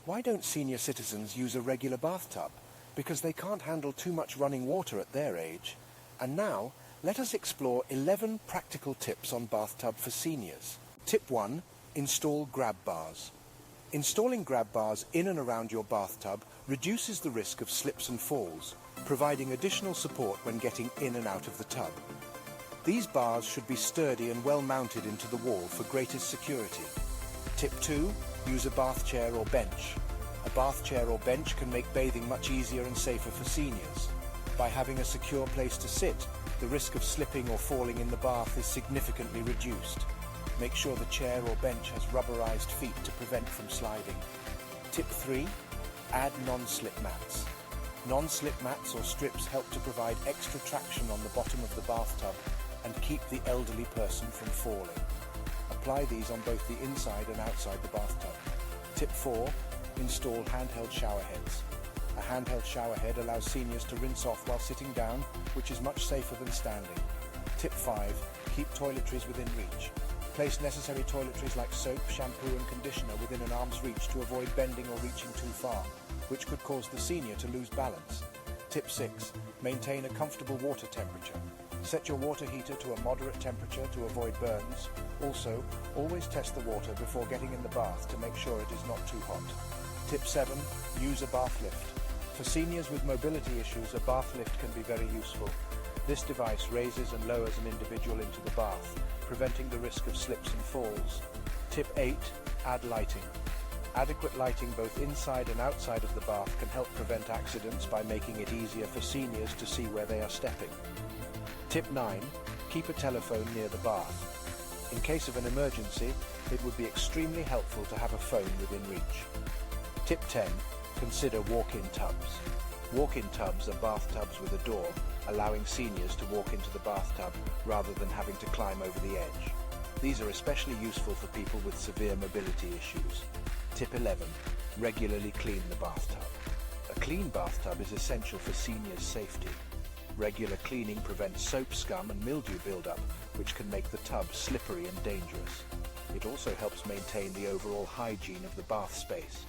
Why don't senior citizens use a regular bathtub? Because they can't handle too much running water at their age. And now, let us explore 11 practical tips on bathtub for seniors. Tip 1. Install grab bars. Installing grab bars in and around your bathtub reduces the risk of slips and falls, providing additional support when getting in and out of the tub. These bars should be sturdy and well mounted into the wall for greatest security. Tip 2. Use a bath chair or bench. A bath chair or bench can make bathing much easier and safer for seniors. By having a secure place to sit, the risk of slipping or falling in the bath is significantly reduced. Make sure the chair or bench has rubberized feet to prevent from sliding. Tip 3. Add non-slip mats. Non-slip mats or strips help to provide extra traction on the bottom of the bathtub and keep the elderly person from falling. Apply these on both the inside and outside the bathtub. Tip 4. Install handheld shower heads. A handheld shower head allows seniors to rinse off while sitting down, which is much safer than standing. Tip 5. Keep toiletries within reach. Place necessary toiletries like soap, shampoo and conditioner within an arm's reach to avoid bending or reaching too far, which could cause the senior to lose balance. Tip 6. Maintain a comfortable water temperature. Set your water heater to a moderate temperature to avoid burns. Also, always test the water before getting in the bath to make sure it is not too hot. Tip 7. Use a bath lift. For seniors with mobility issues, a bath lift can be very useful. This device raises and lowers an individual into the bath, preventing the risk of slips and falls. Tip 8. Add lighting. Adequate lighting both inside and outside of the bath can help prevent accidents by making it easier for seniors to see where they are stepping. Tip 9. Keep a telephone near the bath. In case of an emergency, it would be extremely helpful to have a phone within reach. Tip 10. Consider walk-in tubs. Walk-in tubs are bathtubs with a door, allowing seniors to walk into the bathtub rather than having to climb over the edge. These are especially useful for people with severe mobility issues. Tip 11. Regularly clean the bathtub. A clean bathtub is essential for seniors' safety. Regular cleaning prevents soap, scum and mildew buildup, which can make the tub slippery and dangerous. It also helps maintain the overall hygiene of the bath space.